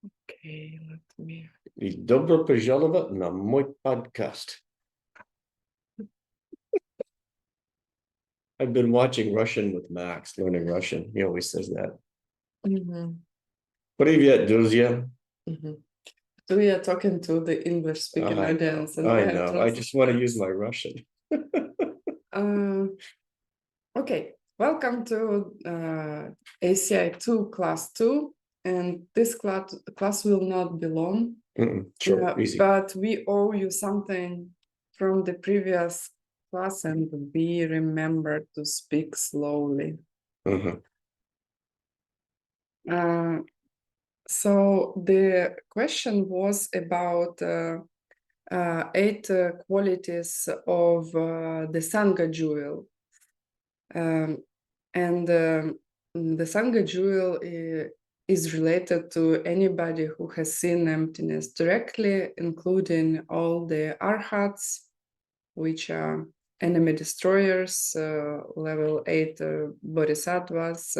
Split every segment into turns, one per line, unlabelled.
Okay, let me.
И добро пожаловать на мой подкаст. I've been watching Russian with Max, learning Russian. He always says that. Привет, друзья.
So we are talking to the English-speaking audience.
I know. I just want to use my Russian.
Okay, welcome to ACI 2 class 2. And this class will not be long.
Sure, easy.
But we owe you something from the previous class, and we remember to speak slowly. So the question was about 8 qualities of the Sangha jewel. And the Sangha jewel is related to anybody who has seen emptiness directly, including all the arhats, which are enemy destroyers, level 8 bodhisattvas,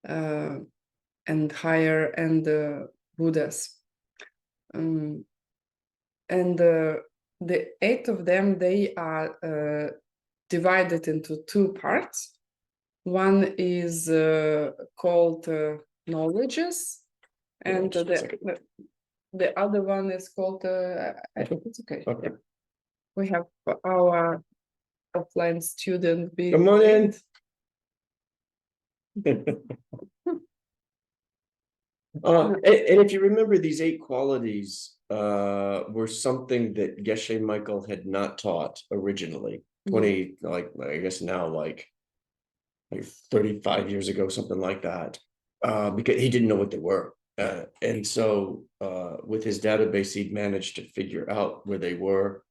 and higher, and Buddhas. And the 8 of them, they are divided into 2 parts. One is called knowledges, and the other one is called, it's okay.
Okay.
Yeah. We have our offline student being.
Come on in. And if you remember, these 8 qualities were something that Geshe Michael had not taught originally. 20, like I guess now, like 35 years ago, something like that, because he didn't know what they were. And so with his database, he'd managed to figure out where they were.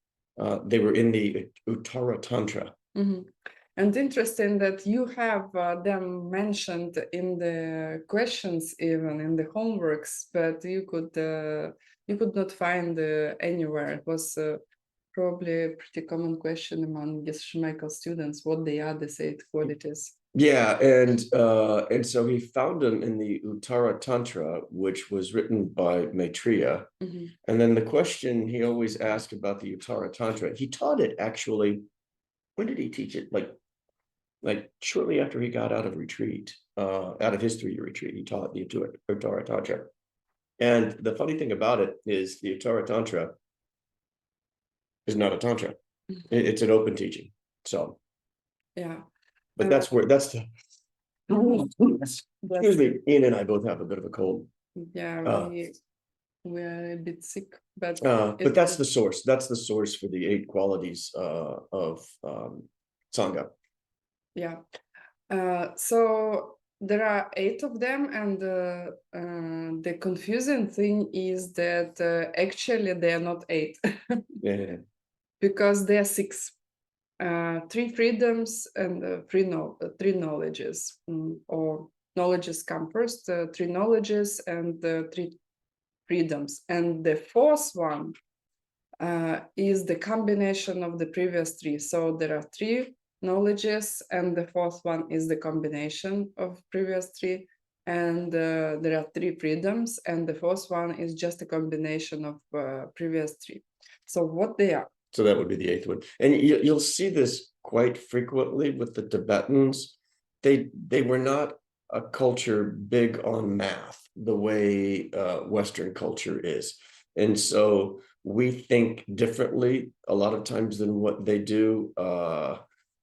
They were in the Uttara Tantra.
And interesting that you have them mentioned in the questions, even in the homeworks, but you could not find anywhere. It was probably a pretty common question among Geshe Michael students, what they are, these 8 qualities.
Yeah, and so he found them in the Uttara Tantra, which was written by Maitreya. And then the question he always asked about the Uttara Tantra, he taught it actually. When did he teach it? Like shortly after he got out of retreat, out of his 3-year retreat, he taught the Uttara Tantra. And the funny thing about it is the Uttara Tantra is not a tantra. It's an open teaching. So
yeah.
But that's the excuse me, Ian and I both have a bit of a cold.
Yeah, we're a bit sick, but
that's the source. That's the source for the 8 qualities of Sangha.
Yeah. So there are 8 of them, and the confusing thing is that actually they are not 8.
Yeah.
Because they are 6. 3 freedoms and 3 knowledges, or knowledges come first, 3 knowledges and 3 freedoms. And the 4th one is the combination of the previous 3. So there are 3 knowledges, and the 4th one is the combination of previous 3. And there are 3 freedoms, and the 4th one is just a combination of previous 3. So what they are?
So that would be the 8th one. And you'll see this quite frequently with the Tibetans. They were not a culture big on math the way Western culture is. And so we think differently a lot of times than what they do.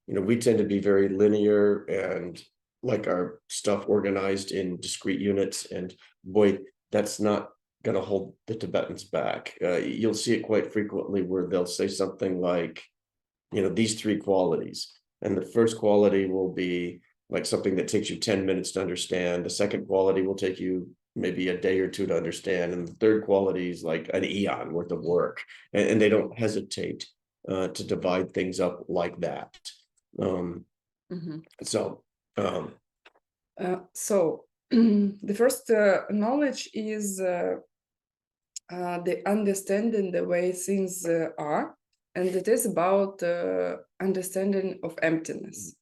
We tend to be very linear and like our stuff organized in discrete units. And boy, that's not going to hold the Tibetans back. You'll see it quite frequently where they'll say something like, these 3 qualities. And the first quality will be like something that takes you 10 minutes to understand. The second quality will take you maybe a day or 2 to understand. And the third quality is like an eon worth of work. And they don't hesitate to divide things up like that. So
the first knowledge is the understanding the way things are, and it is about understanding of emptiness.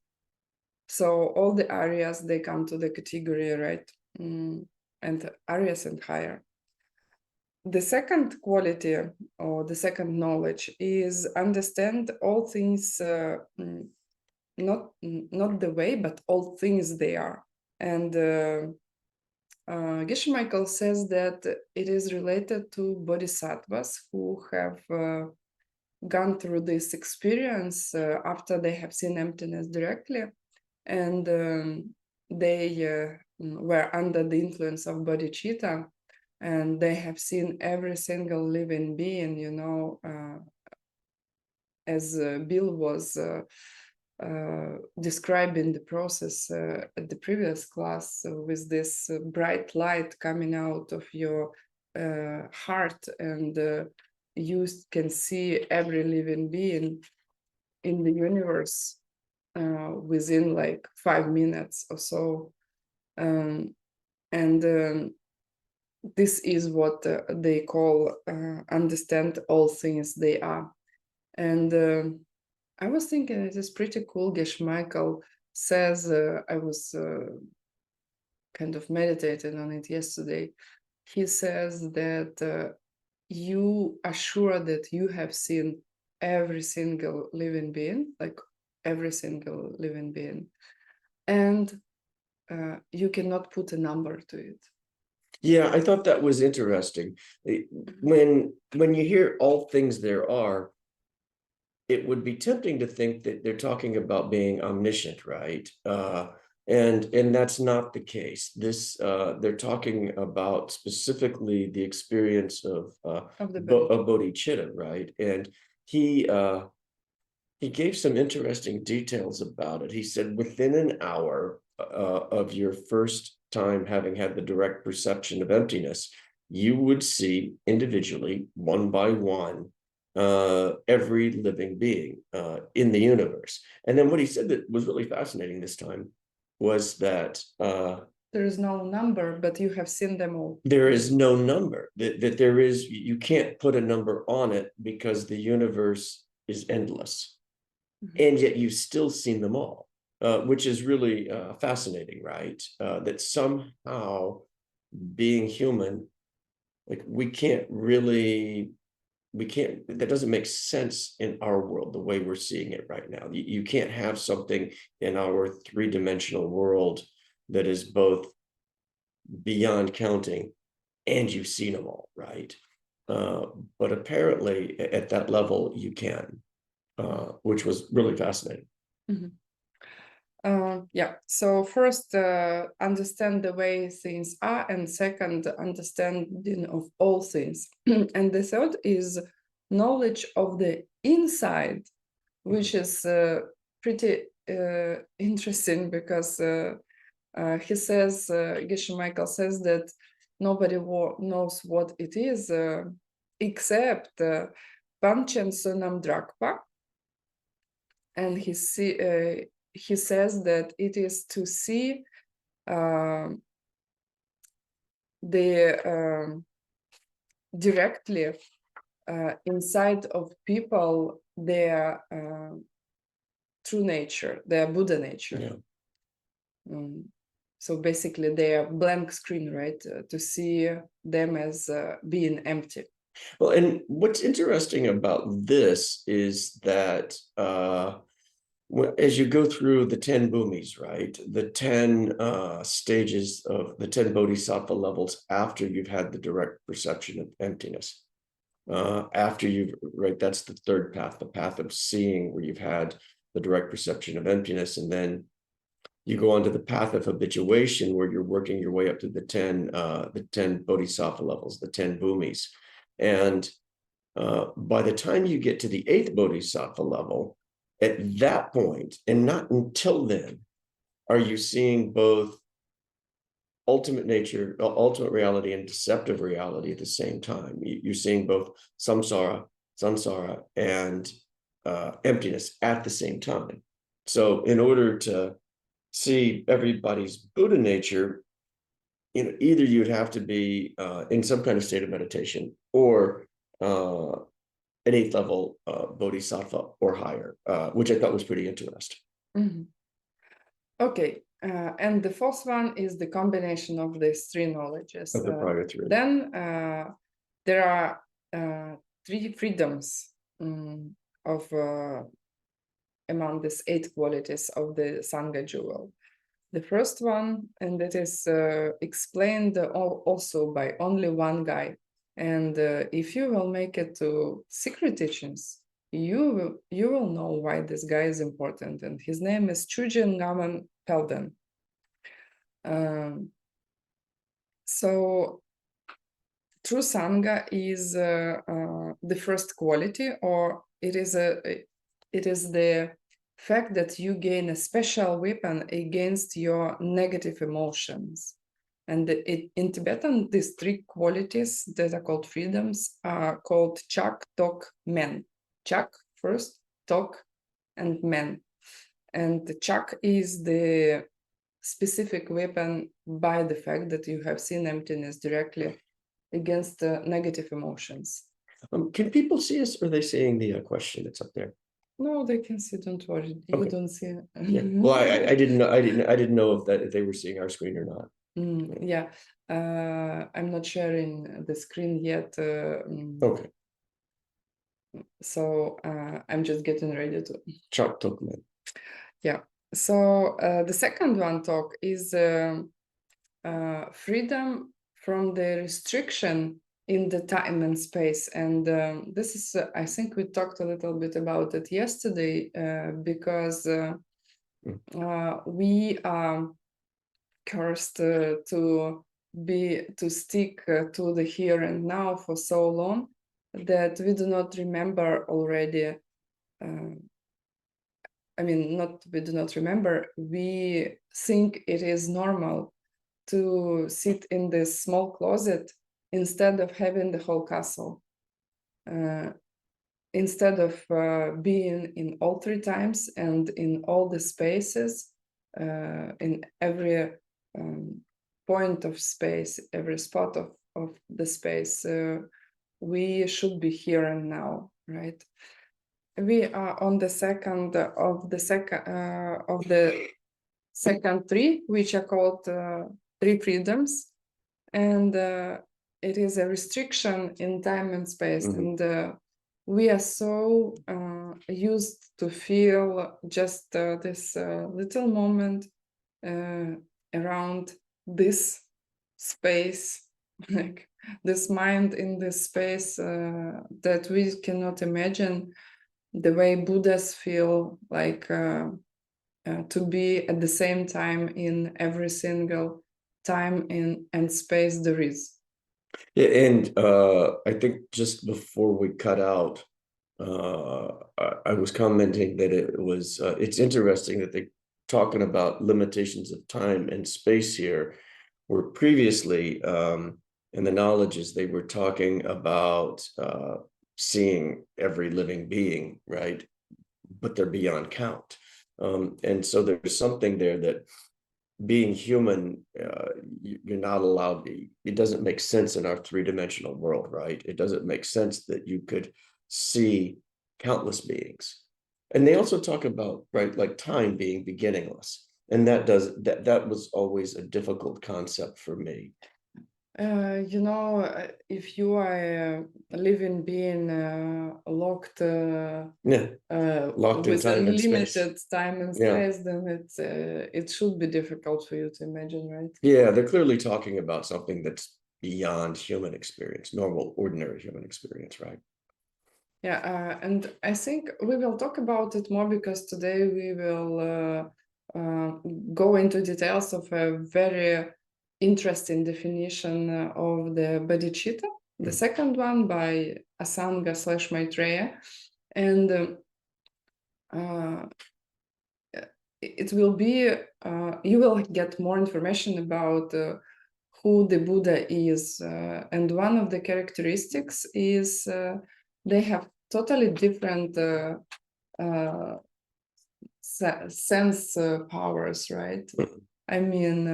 So all the areas, they come to the category, right? And areas and higher. the second quality or the second knowledge is understand all things, not the way, but all things they are. And Geshe Michael says that it is related to bodhisattvas who have gone through this experience after they have seen emptiness directly, and they were under the influence of bodhicitta, and they have seen every single living being, as Bill was describing the process at the previous class, with this bright light coming out of your heart, and you can see every living being in the universe within like 5 minutes or so. This is what they call understand all things they are. And I was thinking it is pretty cool. Geshe Michael says, I was kind of meditating on it yesterday. He says that you are sure that you have seen every single living being, like every single living being, and you cannot put a number to it.
Yeah, I thought that was interesting. When you hear all things there are, it would be tempting to think that they're talking about being omniscient, right? And that's not the case. They're talking about specifically the experience of bodhicitta, right? And he gave some interesting details about it. He said within an hour of your first time having had the direct perception of emptiness, you would see individually, one by one, every living being in the universe. And then what he said that was really fascinating this time was that
there is no number, but you have seen them all.
There is no number, that there is, you can't put a number on it because the universe is endless. And yet you've still seen them all, which is really fascinating, right? That somehow being human, like that doesn't make sense in our world, the way we're seeing it right now. You can't have something in our three-dimensional world that is both beyond counting and you've seen them all, right? But apparently at that level you can. Which was really fascinating.
Yeah, so first, understand the way things are, and second, understanding of all things. And the third is knowledge of the inside, which is pretty interesting, because he says, Geshe Michael says that nobody knows what it is except Panchen Sonam Drakpa. And he says that it is to see directly inside of people their true nature, their Buddha nature. Yeah. So basically their blank screen, right? To see them as being empty.
Well, and what's interesting about this is that as you go through the 10 bhumis, right? The 10 stages of the 10 bodhisattva levels after you've had the direct perception of emptiness. After you've, right, that's the third path, the path of seeing, where you've had the direct perception of emptiness. And then you go on to the path of habituation, where you're working your way up to the 10 bodhisattva levels, the 10 bhumis. And by the time you get to the 8th bodhisattva level, at that point, and not until then, are you seeing both ultimate nature, ultimate reality, and deceptive reality at the same time. You're seeing both samsara, and emptiness at the same time. So in order to see everybody's Buddha nature, either you'd have to be in some kind of state of meditation, or an 8th level bodhisattva or higher, which I thought was pretty interesting.
Okay, and the fourth one is the combination of these three knowledges.
Of the prior three.
Then there are three freedoms of among these 8 qualities of the Sangha jewel. The first one, and that is explained also by only one guy. And if you will make it to secret teachings, you will know why this guy is important. And his name is Chujin Gaman Pelden. So true Sangha is the first quality, or it is the fact that you gain a special weapon against your negative emotions. And in Tibetan, these 3 qualities that are called freedoms are called Chak, Tok, Men. Chak first, Tok, and Men. And the Chak is the specific weapon by the fact that you have seen emptiness directly against negative emotions.
Can people see us, or are they seeing the question that's up there?
No, they can see. Don't worry. You
Okay.
don't see it.
Yeah. Well, I didn't know. I didn't know if they were seeing our screen or not.
Yeah. I'm not sharing the screen yet.
Okay.
So I'm just getting ready to.
Chak Tok Men.
Yeah. So the second one talk is freedom from the restriction in the time and space. And this is, I think we talked a little bit about it yesterday because we are cursed to stick to the here and now for so long that we do not remember already. We do not remember. We think it is normal to sit in this small closet instead of having the whole castle. Instead of being in all 3 times and in all the spaces, in every point of space, every spot of the space, we should be here and now, right? We are on the second of the second 3, which are called 3 freedoms, and it is a restriction in time and space. And we are so used to feel just this little moment around this space, like this mind in this space that we cannot imagine the way Buddhas feel like to be at the same time in every single time and space there is.
Yeah, and I think just before we cut out, I was commenting that it's interesting that they're talking about limitations of time and space here, where previously in the knowledges they were talking about seeing every living being, right? But they're beyond count. And so there's something there that being human, you're not allowed. It doesn't make sense in our 3-dimensional world, right? It doesn't make sense that you could see countless beings. And they also talk about, right, like time being beginningless. And that was always a difficult concept for me.
If you are a living being locked
Locked in
with
time and space.
limited time and space, then it should be difficult for you to imagine, right?
Yeah, they're clearly talking about something that's beyond human experience, normal, ordinary human experience, right?
Yeah, and I think we will talk about it more because today we will go into details of a very interesting definition of the bodhicitta, the second one by Asanga/Maitreya, and it will be you will get more information about who the Buddha is, and one of the characteristics is they have totally different sense powers, right? I mean,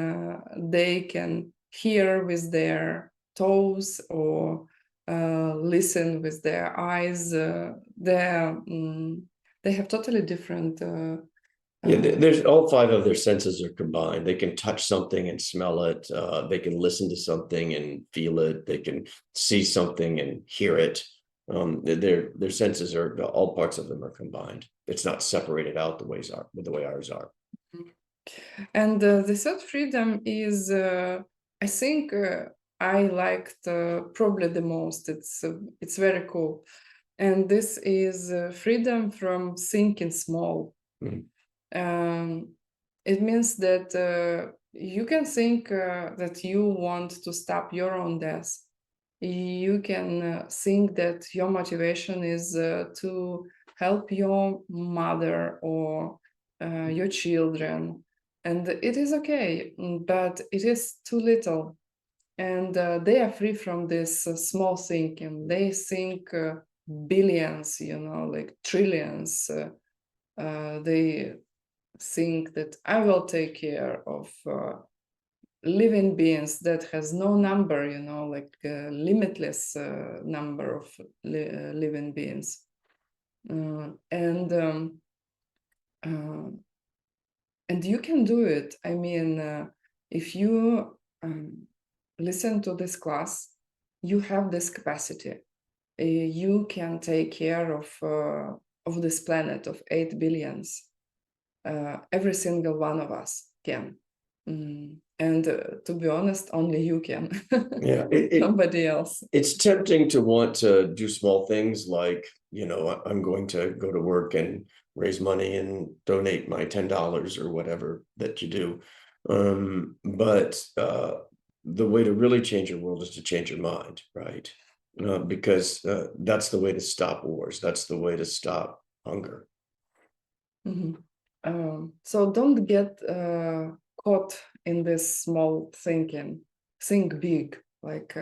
they can hear with their toes or listen with their eyes. They have totally different
Yeah, there's all five of their senses are combined. They can touch something and smell it. They can listen to something and feel it. They can see something and hear it. Their senses are, all parts of them are combined. It's not separated out the way ours are.
And the third freedom is, I think, I liked probably the most. It's very cool, and this is freedom from thinking small.
Mhm.
It means that you can think that you want to stop your own death. You can think that your motivation is to help your mother or your children, and it is okay, but it is too little. And they are free from this small thinking. They think billions, like trillions. They think that I will take care of living beings that has no number, like limitless number of living beings. And you can do it. I mean, if you listen to this class, you have this capacity. You can take care of this planet of 8 billions. Every single one of us can. And to be honest, only you can.
Yeah,
Nobody else.
It's tempting to want to do small things like, I'm going to go to work and raise money and donate my $10 or whatever that you do. But the way to really change your world is to change your mind, right? Because that's the way to stop wars. That's the way to stop hunger.
So don't get caught in this small thinking. Think big. Like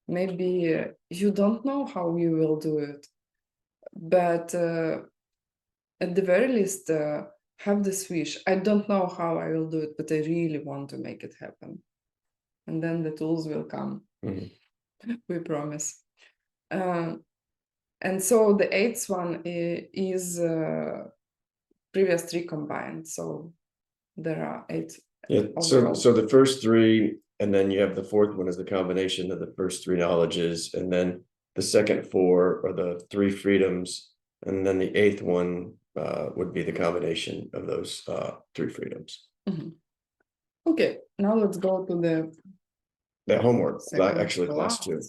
maybe you don't know how you will do it, but at the very least, have this wish. I don't know how I will do it, but I really want to make it happen. And then the tools will come. We promise. And so the eighth one is previous three combined. So there are 8.
Yeah. So the first three, and then you have the fourth one is the combination of the first 3 knowledges, and then the second 4 are the 3 freedoms, and then the 8th one would be the combination of those 3 freedoms.
Okay, now let's go to
the homework. Actually, class 2.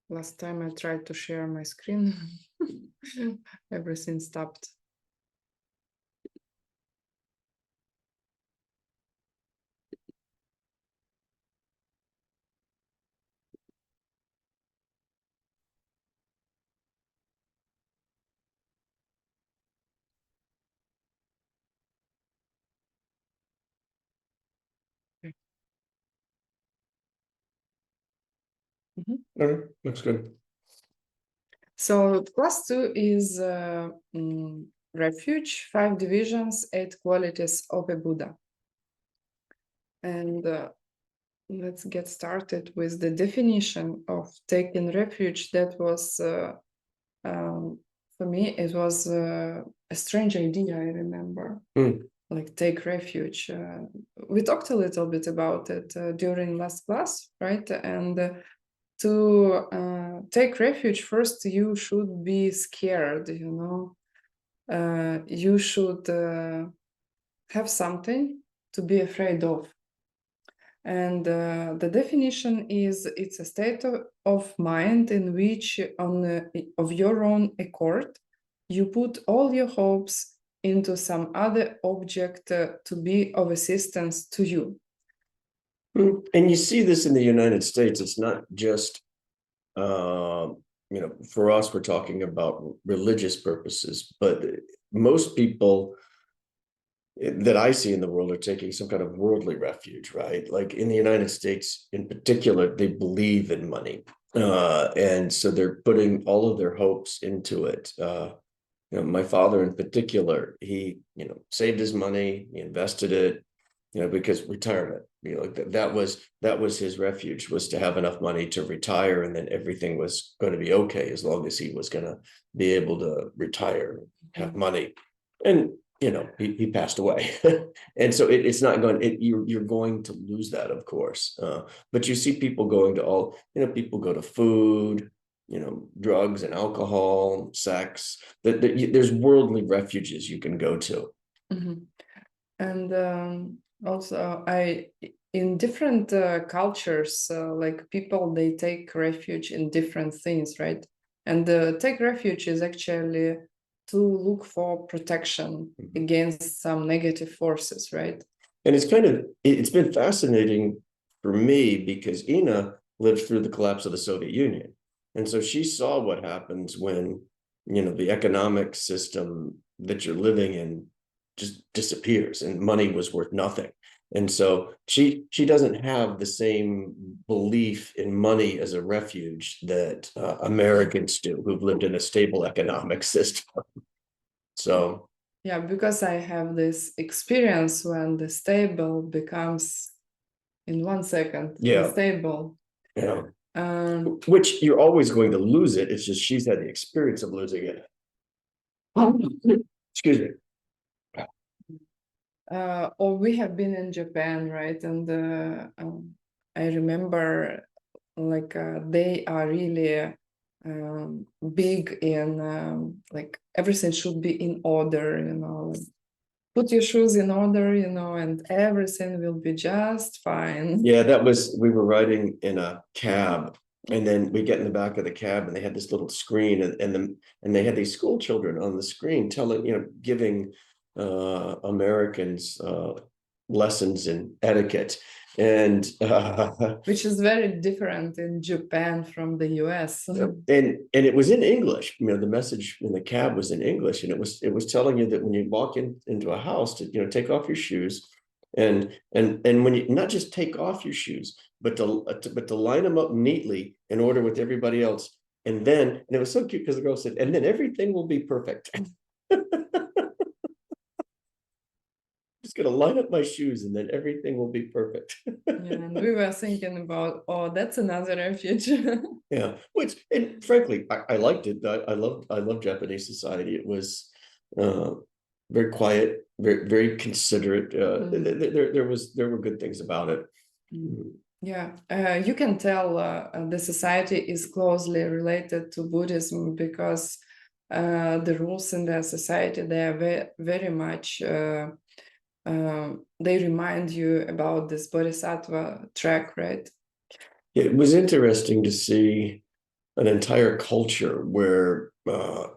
Last time I tried to share my screen, everything stopped.
Okay, looks good.
So class 2 is refuge, 5 divisions, 8 qualities of a Buddha. And let's get started with the definition of taking refuge. That was, for me, it was a strange idea, I remember. Like take refuge. We talked a little bit about it during last class, right? And to take refuge, first you should be scared, you should have something to be afraid of. And the definition is it's a state of mind in which of your own accord, you put all your hopes into some other object to be of assistance to you.
And you see this in the United States. It's not just, for us, we're talking about religious purposes, but most people that I see in the world are taking some kind of worldly refuge, right? Like in the United States in particular, they believe in money. And so they're putting all of their hopes into it. my father in particular, he, saved his money, he invested it, because retirement, like that was his refuge, was to have enough money to retire, and then everything was going to be okay as long as he was going to be able to retire, have money. And he passed away. And so it's not going, you're going to lose that, of course. But you see people going to all, people go to food, drugs and alcohol, sex, there's worldly refuges you can go to.
And also, in different cultures, like people, they take refuge in different things, right? And take refuge is actually to look for protection against some negative forces, right?
And it's been fascinating for me because Ina lived through the collapse of the Soviet Union. And so she saw what happens when, the economic system that you're living in just disappears and money was worth nothing. And so she doesn't have the same belief in money as a refuge that Americans do, who've lived in a stable economic system. So
yeah, because I have this experience when the stable becomes in 1 second unstable.
Yeah. Which you're always going to lose it. It's just she's had the experience of losing it. Excuse me.
Or we have been in Japan, right? And I remember like they are really big in like everything should be in order, like, put your shoes in order, and everything will be just fine.
Yeah, we were riding in a cab, and then we get in the back of the cab, and they had this little screen, and they had these school children on the screen telling, giving Americans lessons in etiquette, and
which is very different in Japan from the US.
And it was in English. The message in the cab was in English, and it was telling you that when you walk into a house, to take off your shoes, and when you not just take off your shoes, but to line them up neatly in order with everybody else, and it was so cute because the girl said, and then everything will be perfect. Just gonna line up my shoes and then everything will be perfect.
Yeah, and we were thinking about, that's another refuge.
Yeah, and frankly, I liked it. I loved Japanese society. It was very quiet, very very considerate. There were good things about it.
Yeah, you can tell the society is closely related to Buddhism because the rules in the society, they are very much they remind you about this bodhisattva track, right?
It was interesting to see an entire culture where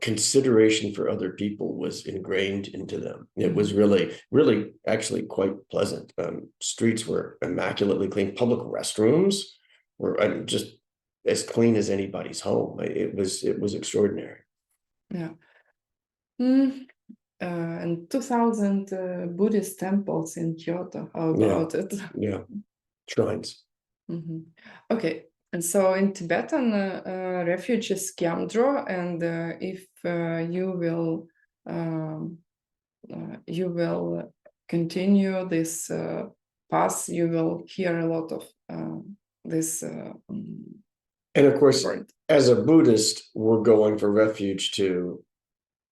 consideration for other people was ingrained into them. It was really, really actually quite pleasant. Streets were immaculately clean. Public restrooms were just as clean as anybody's home. It was extraordinary.
Yeah. And 2,000 Buddhist temples in Kyoto. How about it?
Yeah, shrines.
Okay, and so in Tibetan, refuge is Kyamdro, and if you will continue this path, you will hear a lot of this.
And of course, as a Buddhist, we're going for refuge to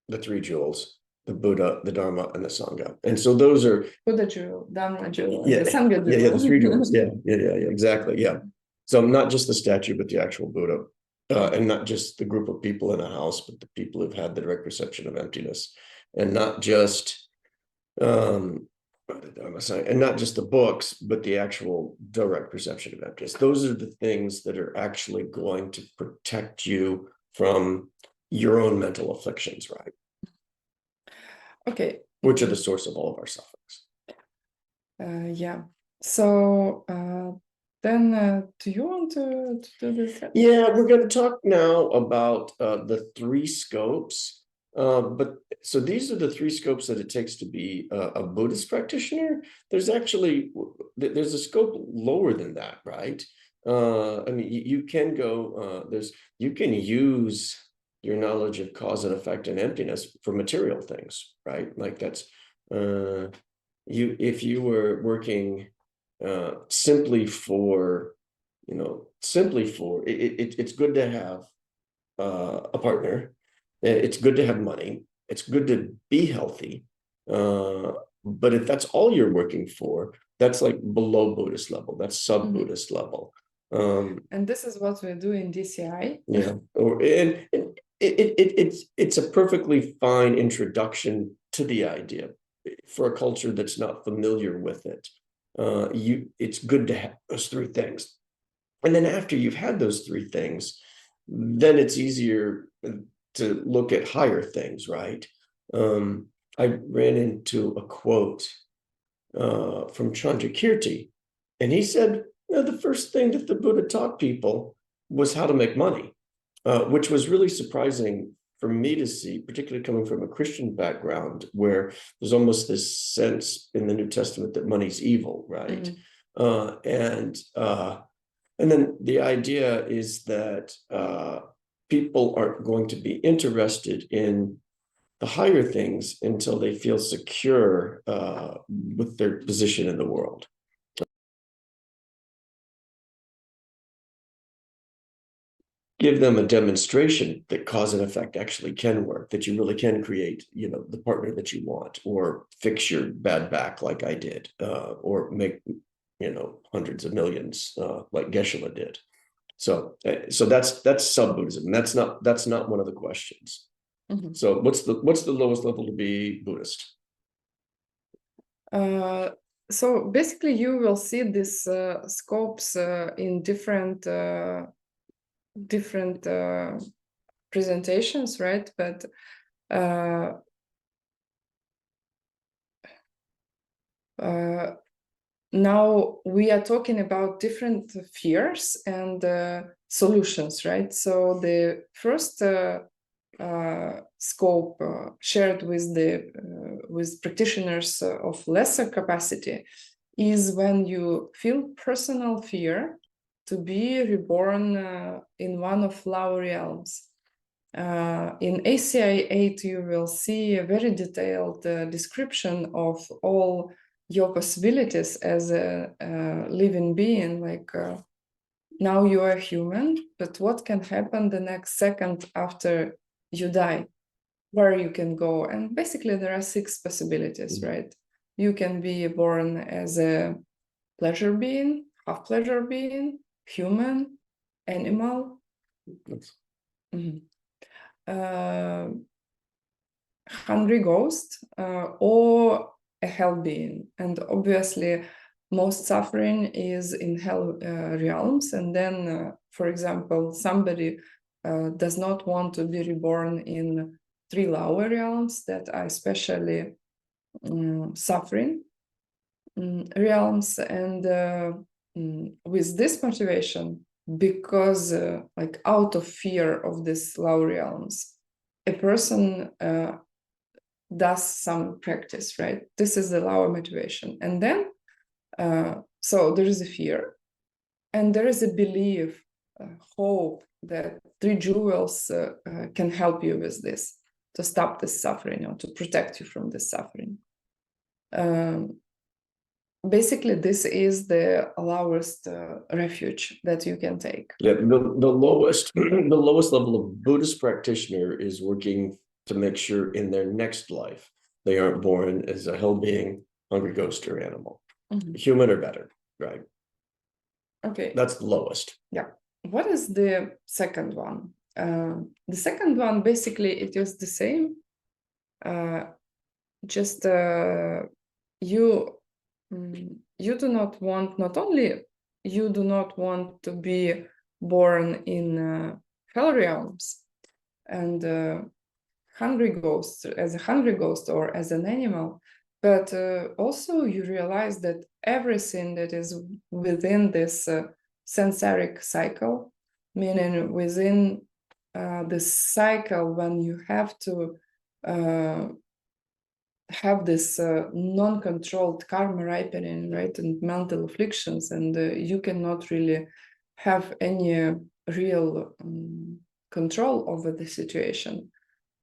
the three jewels: the Buddha, the Dharma, and the Sangha. And so those are
Buddha jewel, Dharma jewel,
yeah,
the Sangha jewel.
Yeah, the three jewels. Yeah, exactly. Yeah. So not just the statue, but the actual Buddha, and not just the group of people in a house, but the people who've had the direct perception of emptiness, and not just and not just the books, but the actual direct perception of emptiness. Those are the things that are actually going to protect you from your own mental afflictions, right?
Okay.
Which are the source of all of our sufferings.
Yeah. So then do you want to do this?
Yeah, we're going to talk now about the three scopes. But so these are the three scopes that it takes to be a Buddhist practitioner. There's a scope lower than that, right? I mean, you can go, you can use your knowledge of cause and effect and emptiness for material things, right? Like that's if you were working simply for, it's good to have a partner. It's good to have money. It's good to be healthy. But if that's all you're working for, that's like below Buddhist level. That's sub-Buddhist level.
And this is what we do in DCI.
Yeah, it's a perfectly fine introduction to the idea for a culture that's not familiar with it. It's good to have those three things. And then after you've had those three things, then it's easier to look at higher things, right? I ran into a quote from Chandrakirti, and he said, the first thing that the Buddha taught people was how to make money, which was really surprising for me to see, particularly coming from a Christian background, where there's almost this sense in the New Testament that money's evil, right? And then the idea is that people aren't going to be interested in the higher things until they feel secure with their position in the world. Give them a demonstration that cause and effect actually can work, that you really can create, the partner that you want, or fix your bad back like I did, or make, hundreds of millions like Geshe did. So that's sub-Buddhism. That's not one of the questions. So what's the lowest level to be Buddhist?
So basically, you will see these scopes in different presentations, right? But now we are talking about different fears and solutions, right? So the first scope shared with practitioners of lesser capacity is when you feel personal fear to be reborn in one of lower realms. In ACI 8, you will see a very detailed description of all your possibilities as a living being. Like now you are human, but what can happen the next second after you die? Where you can go? And basically there are 6 possibilities, right? You can be born as a pleasure being, half pleasure being, human, animal, hungry ghost, or a hell being. And obviously most suffering is in hell realms. And then for example, somebody does not want to be reborn in 3 lower realms that are especially suffering realms. And with this motivation, because like out of fear of these lower realms, a person does some practice, right? This is the lower motivation. And then so there is a fear, and there is a belief, hope that 3 jewels can help you with this, to stop this suffering or to protect you from this suffering. Basically, this is the lowest refuge that you can take.
Yeah, the lowest the lowest level of Buddhist practitioner is working to make sure in their next life they aren't born as a hell being, hungry ghost, or animal. Human or better, right?
Okay.
That's the lowest.
Yeah. What is the second one? The second one, basically, it is the same. Just you do not want, not only you do not want to be born in hell realms and hungry ghosts, as a hungry ghost or as an animal, but also you realize that everything that is within this sensoric cycle, meaning within this cycle when you have to have this non-controlled karma ripening, right, and mental afflictions, and you cannot really have any real control over the situation.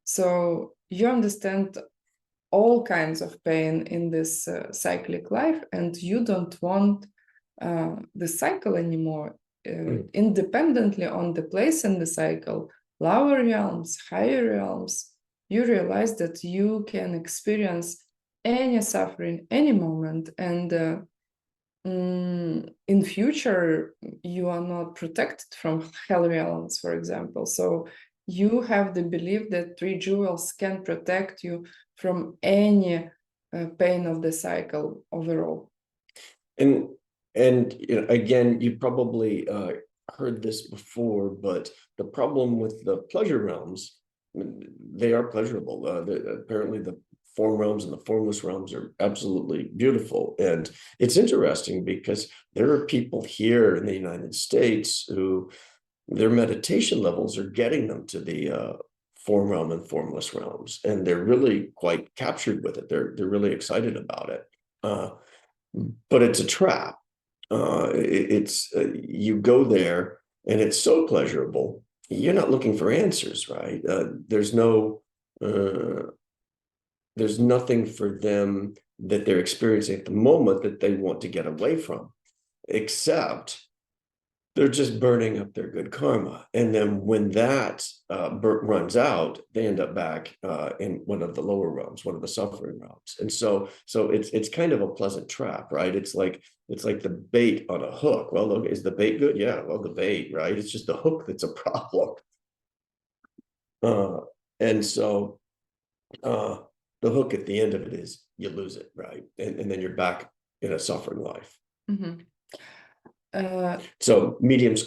So you understand all kinds of pain in this cyclic life, and you don't want the cycle anymore, independently on the place in the cycle, lower realms, higher realms. You realize that you can experience any suffering any moment, and in future you are not protected from hell realms, for example. So you have the belief that three jewels can protect you from any pain of the cycle overall.
And again, you probably heard this before, but the problem with the pleasure realms, they are pleasurable. Apparently the form realms and the formless realms are absolutely beautiful. And it's interesting because there are people here in the United States who their meditation levels are getting them to the form realm and formless realms, and they're really quite captured with it. They're really excited about it. But it's a trap. You go there and it's so pleasurable. You're not looking for answers, right? There's nothing for them that they're experiencing at the moment that they want to get away from, except they're just burning up their good karma. And then when that runs out, they end up back in one of the lower realms, one of the suffering realms. And so it's kind of a pleasant trap, right? It's like the bait on a hook. Well, look, is the bait good? Yeah, well, the bait, right? It's just the hook that's a problem. And so the hook at the end of it is you lose it, right? And then you're back in a suffering life.
Mm-hmm.
So mediums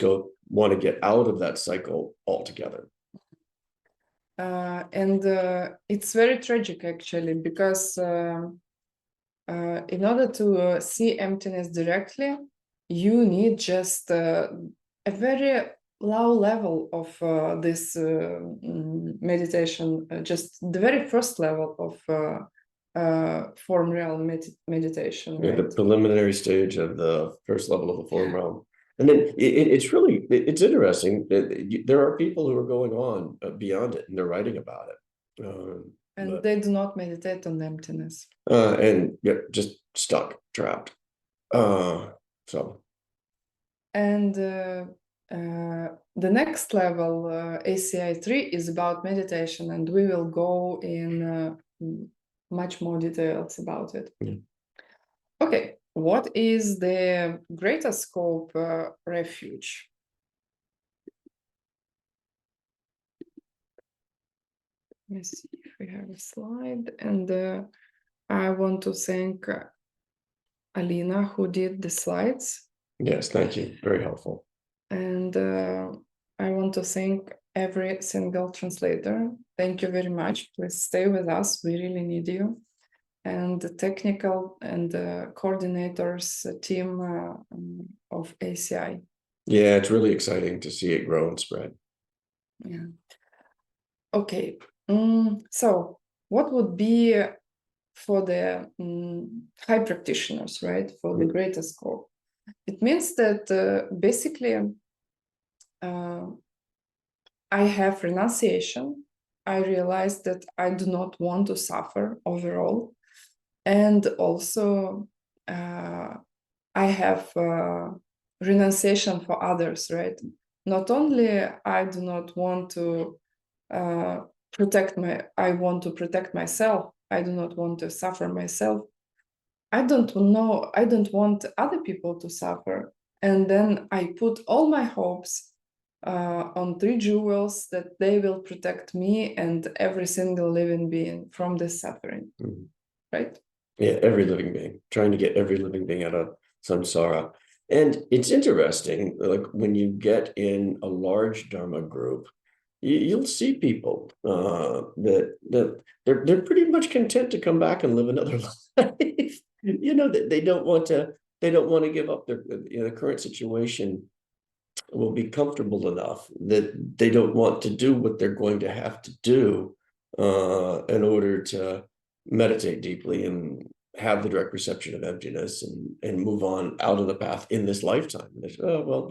want to get out of that cycle altogether.
And it's very tragic, actually, because in order to see emptiness directly, you need just a very low level of this meditation, just the very first level of form realm meditation.
Yeah,
right?
the preliminary stage of the first level of the form realm. And then it's interesting that there are people who are going on beyond it, and they're writing about it.
And they do not meditate on emptiness.
And yeah, just stuck, trapped. So.
And the next level, ACI 3, is about meditation, and we will go in much more details about it.
Yeah.
Okay, what is the greater scope refuge? Let me see if we have a slide. And I want to thank Alina, who did the slides.
Yes, thank you. Very helpful.
And I want to thank every single translator. Thank you very much. Please stay with us. We really need you. And the technical and coordinators team of ACI.
Yeah, it's really exciting to see it grow and spread.
Yeah. Okay. So what would be for the high practitioners, right? For the greater scope? It means that basically I have renunciation. I realize that I do not want to suffer overall. And also I have renunciation for others, right? Not only I do not want to I want to protect myself. I do not want to suffer myself. I don't want other people to suffer. And then I put all my hopes on three jewels that they will protect me and every single living being from this suffering, right?
Yeah, every living being, trying to get every living being out of samsara. And it's interesting, like when you get in a large Dharma group, you'll see people that they're pretty much content to come back and live another life. That they don't want to give up their the current situation will be comfortable enough that they don't want to do what they're going to have to do in order to meditate deeply and have the direct perception of emptiness and move on out of the path in this lifetime. Oh, well,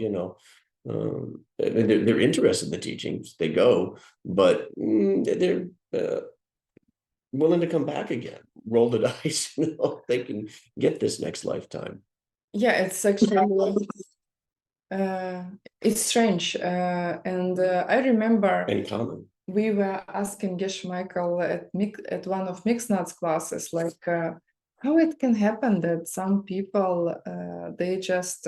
They're interested in the teachings. They go, but they're willing to come back again, roll the dice, they can get this next lifetime.
Yeah, it's actually it's strange, and I remember
And common.
we were asking Geshe Michael at one of Mixnut's classes, like how it can happen that some people they just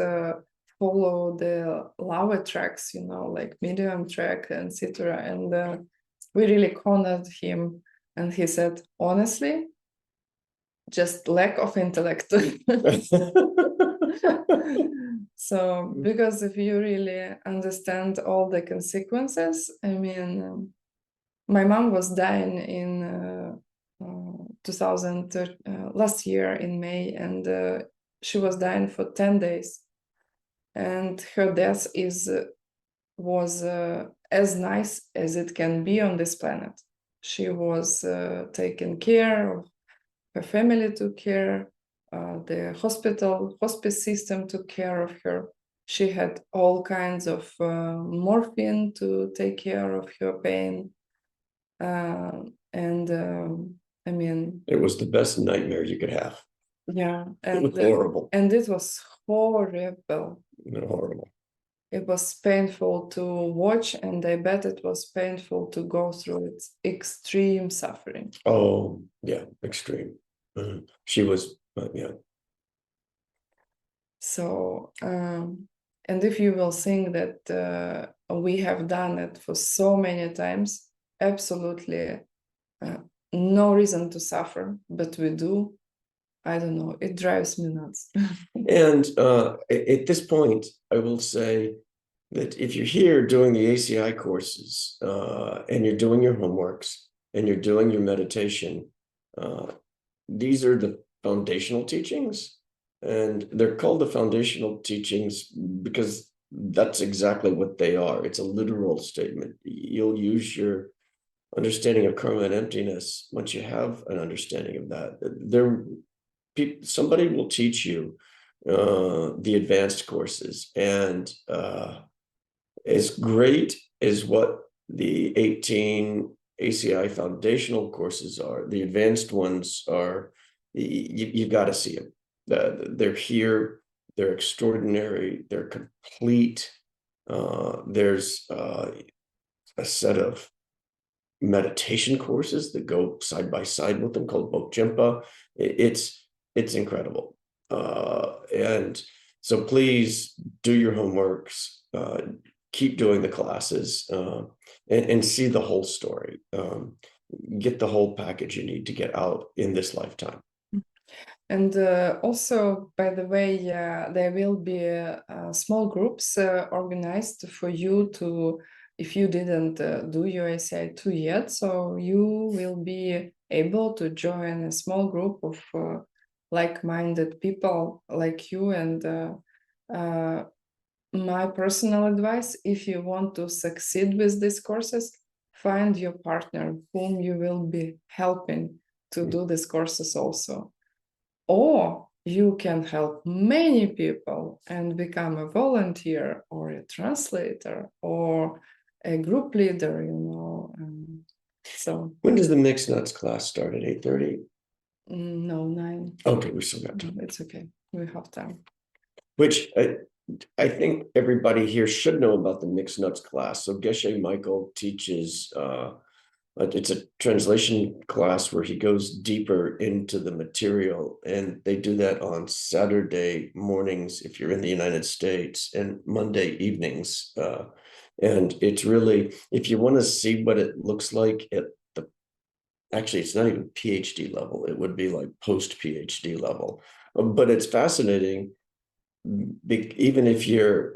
follow the lower tracks, like medium track, etc. And we really cornered him, and he said, honestly, just lack of intellect. So, because if you really understand all the consequences, I mean, my mom was dying in 2013, last year in May, and she was dying for 10 days. And her death was as nice as it can be on this planet. She was taken care of, her family took care, the hospice system took care of her. She had all kinds of morphine to take care of her pain. And I mean,
it was the best nightmare you could have.
yeah,
It was horrible.
And it was horrible.
Horrible.
It was painful to watch, and I bet it was painful to go through its extreme suffering.
Oh, yeah, extreme. She was, yeah.
So, and if you will think that we have done it for so many times, absolutely no reason to suffer, but we do. I don't know, it drives me nuts.
And at this point, I will say that if you're here doing the ACI courses and you're doing your homeworks and you're doing your meditation, these are the foundational teachings. And they're called the foundational teachings because that's exactly what they are. It's a literal statement. You'll use your understanding of karma and emptiness once you have an understanding of that. Somebody will teach you the advanced courses, and as great as what the 18 ACI foundational courses are, the advanced ones are, you've got to see them. They're here, they're extraordinary, they're complete. There's a set of meditation courses that go side by side with them called Bokjimpa. It's incredible. And so please do your homeworks, keep doing the classes, and see the whole story. Get the whole package you need to get out in this lifetime.
And also, by the way, there will be small groups organized for you to, if you didn't do your ACI 2 yet, so you will be able to join a small group of like-minded people like you. And my personal advice, if you want to succeed with these courses, find your partner whom you will be helping to do these courses also. Or you can help many people and become a volunteer or a translator or a group leader, So
when does the mixed nuts class start? At 8:30?
No, 9.
Okay, we still got time.
It's okay. We have time.
Which I think everybody here should know about the mixed nuts class. So Geshe Michael teaches it's a translation class where he goes deeper into the material, and they do that on Saturday mornings if you're in the United States, and Monday evenings. And it's really, if you want to see what it looks like at actually, it's not even PhD level, it would be like post-PhD level. But it's fascinating, even if you're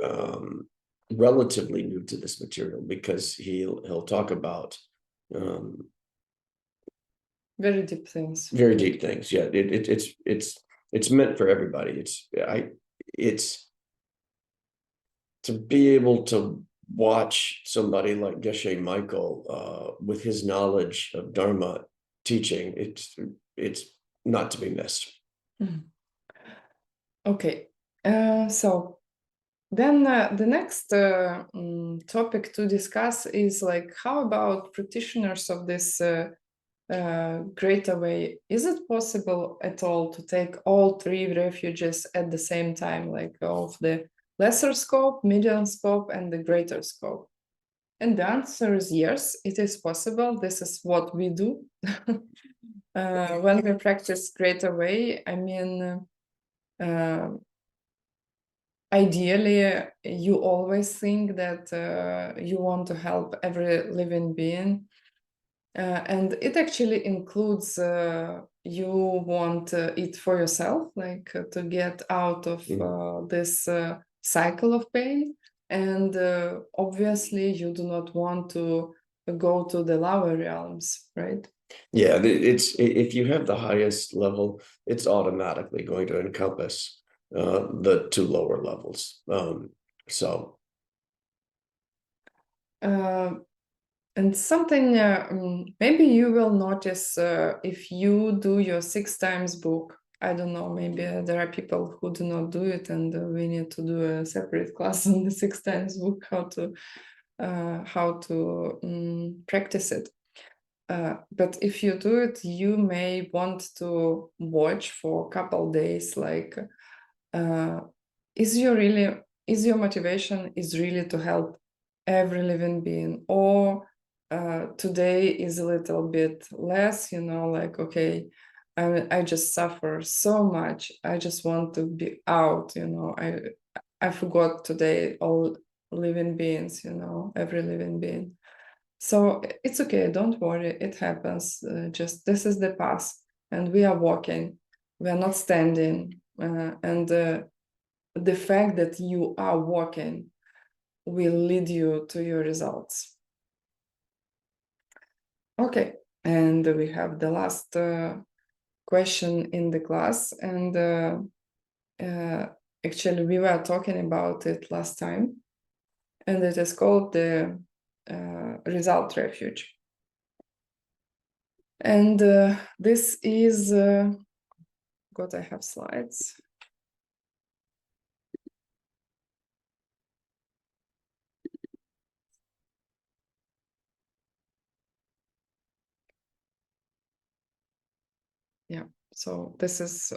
relatively new to this material, because he'll talk about
very deep things.
Very deep things. Yeah, it's meant for everybody. It's to be able to watch somebody like Geshe Michael with his knowledge of Dharma teaching. It's not to be missed.
Okay, so Then the next topic to discuss is like, how about practitioners of this greater way? Is it possible at all to take all three refuges at the same time, like of the lesser scope, medium scope, and the greater scope? And the answer is yes, it is possible. This is what we do. When we practice greater way, I mean, ideally, you always think that you want to help every living being. And it actually includes you want it for yourself, like to get out of this cycle of pain. And obviously, you do not want to go to the lower realms, right?
Yeah, it's if you have the highest level, it's automatically going to encompass the two lower levels. So
and something maybe you will notice if you do your 6 times book. I don't know, maybe there are people who do not do it, and we need to do a separate class on the 6 times book, how to practice it. But if you do it, you may want to watch for a couple days, like is your motivation is really to help every living being, or today is a little bit less, like, okay, I just suffer so much, I just want to be out, I forgot today all living beings, every living being. So it's okay, don't worry, it happens. Just this is the path, and we are walking, we are not standing. And the fact that you are walking will lead you to your results. Okay, and we have the last question in the class, and actually we were talking about it last time, and it is called the result refuge. And this is God, I have slides. Yeah, so this is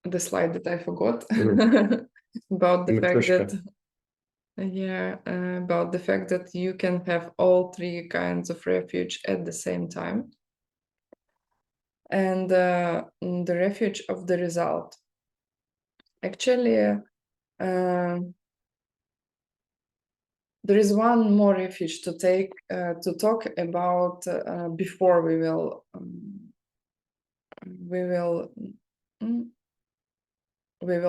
the slide that I forgot about the fact that about the fact that you can have all three kinds of refuge at the same time. And the refuge of the result. Actually, there is one more refuge to take to talk about before we will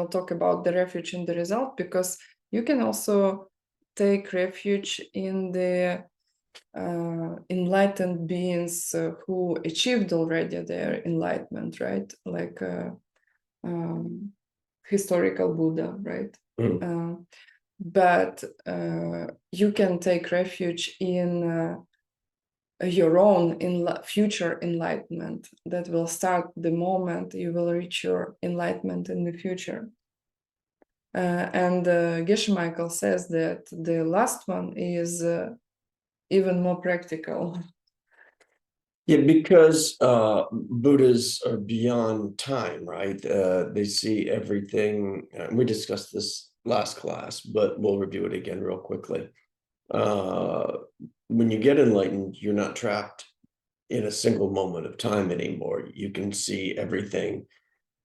talk about the refuge in the result, because you can also take refuge in the enlightened beings who achieved already their enlightenment, right? Like historical Buddha, right? But you can take refuge in your own future enlightenment that will start the moment you will reach your enlightenment in the future. And Geshe Michael says that the last one is even more practical.
Yeah, because Buddhas are beyond time, right? They see everything. We discussed this last class, but we'll review it again real quickly. When you get enlightened, you're not trapped in a single moment of time anymore. You can see everything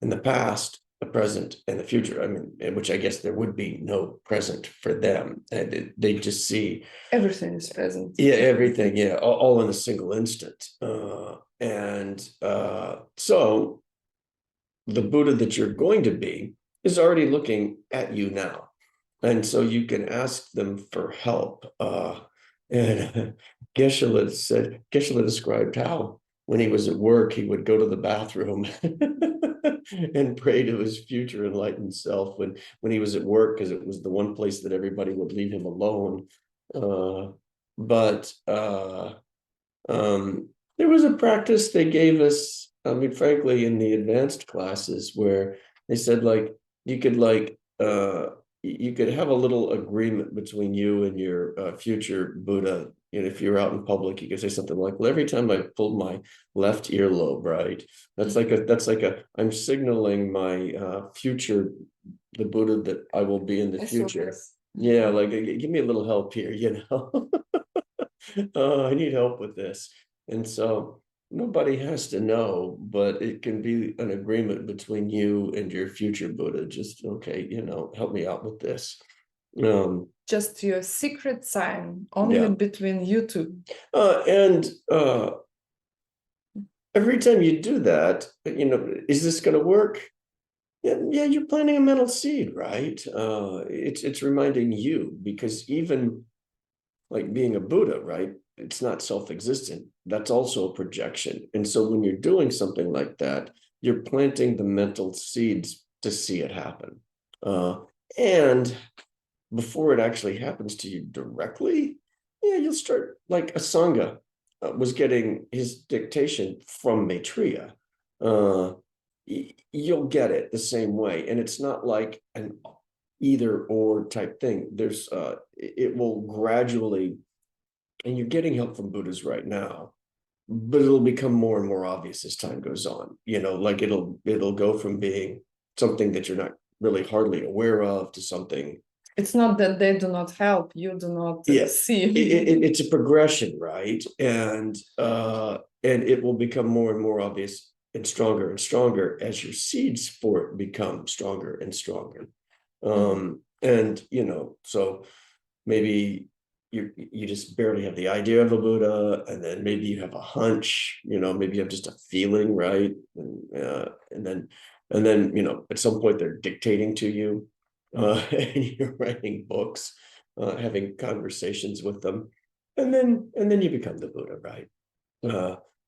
in the past, the present, and the future. I mean, which I guess there would be no present for them. And they just see
everything is present.
Yeah, everything. Yeah, all in a single instant. So the Buddha that you're going to be is already looking at you now. And so you can ask them for help. And Geshe described how when he was at work, he would go to the bathroom and pray to his future enlightened self when he was at work, because it was the one place that everybody would leave him alone. But there was a practice they gave us, I mean, frankly, in the advanced classes, where they said, like, you could you could have a little agreement between you and your future Buddha. And if you're out in public, you could say something like, well, every time I pulled my left earlobe, right, that's like I'm signaling my future, the Buddha that I will be in the future. Yeah, like give me a little help here, you know. Oh, I need help with this. And so nobody has to know, but it can be an agreement between you and your future Buddha. Just, okay, you know, help me out with this.
Just your secret sign, only
Yeah.
between you two.
And every time you do that, you know, is this going to work? Yeah, you're planting a mental seed, right? It's reminding you, because even like being a Buddha, right? It's not self-existent. That's also a projection. And so when you're doing something like that, you're planting the mental seeds to see it happen. And before it actually happens to you directly, yeah, you'll start, like Asanga was getting his dictation from Maitreya. You'll get it the same way. And it's not like an either or type thing. There's it will gradually, and you're getting help from Buddhas right now, but it'll become more and more obvious as time goes on. You know, like it'll go from being something that you're not really hardly aware of to something.
It's not that they do not help, you do not see.
It's a progression, right? And it will become more and more obvious and stronger as your seeds for it become stronger and stronger. And you know, so maybe you just barely have the idea of a Buddha, and then maybe you have a hunch, you know, maybe you have just a feeling, right? And then you know, at some point they're dictating to you, and you're writing books, having conversations with them, and then you become the Buddha, right?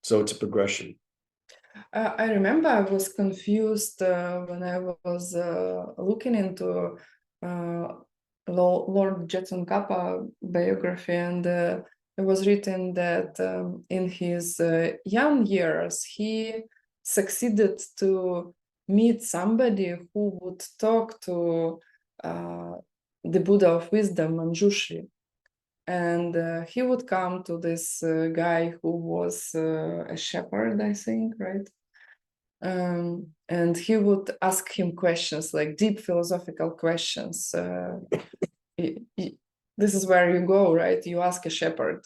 So it's a progression.
I remember I was confused when I was looking into Lord Jetsun Kappa biography, and it was written that in his young years he succeeded to meet somebody who would talk to the Buddha of wisdom, Manjushri. And he would come to this guy who was a shepherd, I think, right? And he would ask him questions, like deep philosophical questions. This is where you go, right? You ask a shepherd.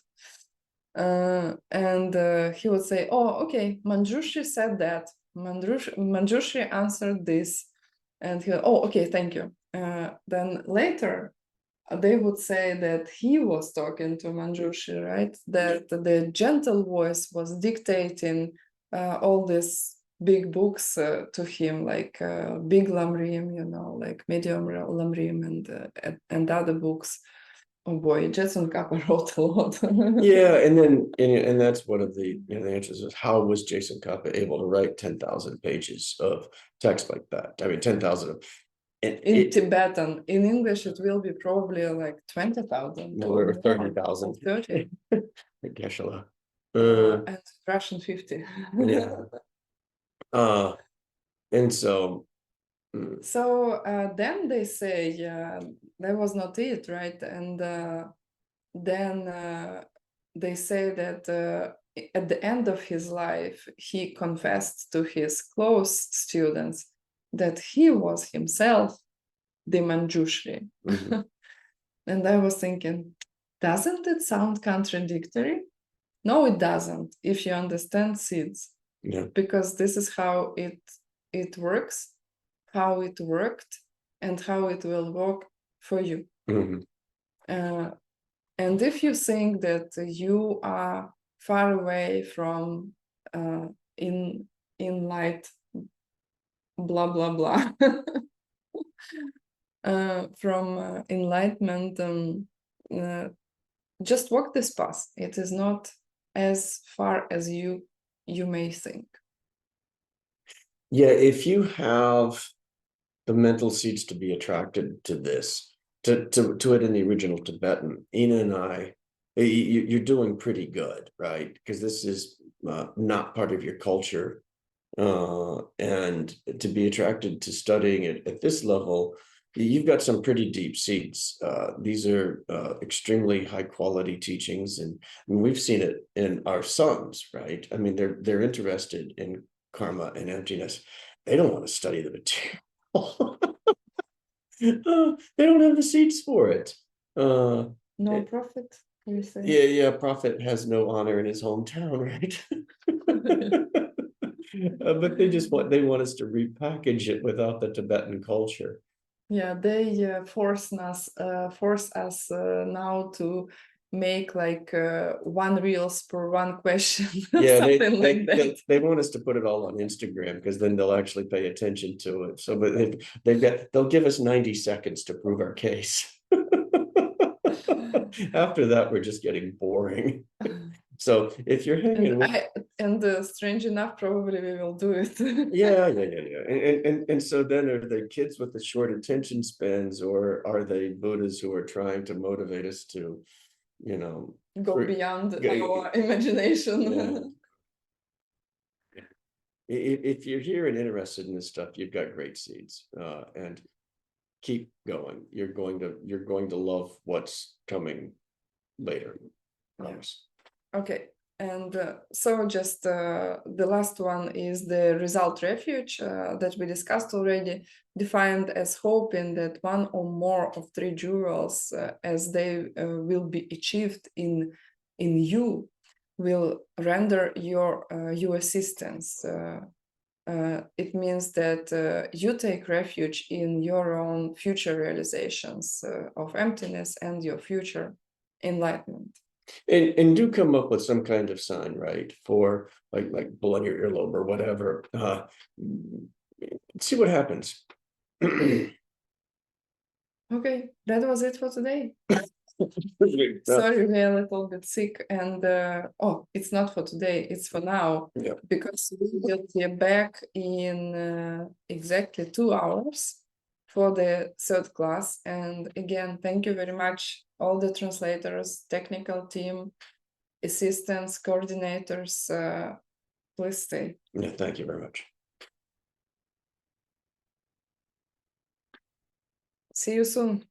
And he would say, oh, okay, Manjushri said that. Manjushri answered this. And he, oh, okay, thank you. Then later, they would say that he was talking to Manjushri, right? That the gentle voice was dictating all these big books to him, like Big Lamrim, you know, like Medium Lamrim and other books. Oh boy, Jetsun Kappa wrote a lot.
Yeah, and that's one of the, you know, the answers is, how was Jason Kappa able to write 10,000 pages of text like that? I mean, 10,000 of
in Tibetan. In English, it will be probably like 20,000
or 30,000.
30.
Geshe.
And Russian 50.
Yeah. And so.
So then they say, yeah, that was not it, right? And then they say that at the end of his life, he confessed to his close students that he was himself the Manjushri. And I was thinking, doesn't it sound contradictory? No, it doesn't, if you understand seeds.
Yeah.
Because this is how it works, how it worked, and how it will work for you. And if you think that you are far away from in light, blah blah blah, from enlightenment, just walk this path. It is not as far as you may think.
Yeah, if you have the mental seeds to be attracted to this, to it in the original Tibetan, Ina and I, you're doing pretty good, right? Because this is not part of your culture. And to be attracted to studying it at this level, you've got some pretty deep seeds. These are extremely high quality teachings, and we've seen it in our sons, right? I mean, they're interested in karma and emptiness. They don't want to study the material. They don't have the seeds for it.
No profit, you say?
Yeah, prophet has no honor in his hometown, right? But they want us to repackage it without the Tibetan culture.
Yeah, they force us now to make like one reels per one question,
Yeah,
something like that.
they want us to put it all on Instagram because then they'll actually pay attention to it. So, but they'll give us 90 seconds to prove our case. After that, we're just getting boring. So if you're hanging with,
Strange enough, probably we will do it.
yeah. And so then are they kids with the short attention spans, or are they Buddhas who are trying to motivate us to,
Go beyond our imagination.
Yeah. If you're here and interested in this stuff, you've got great seeds, and keep going. You're going to love what's coming later. Promise.
Okay, and so just the last one is the result refuge that we discussed already, defined as hoping that one or more of three jewels, as they will be achieved in you, will render you assistance. It means that you take refuge in your own future realizations of emptiness and your future enlightenment.
And do come up with some kind of sign, right? For like blood your earlobe or whatever. See what happens.
Okay, that was it for today. Sorry, we're a little bit sick, and it's not for today, it's for now.
Yeah.
Because we will be back in exactly 2 hours for the third class. And again, thank you very much, all the translators, technical team, assistants, coordinators. Please stay.
Yeah, thank you very much.
See you soon.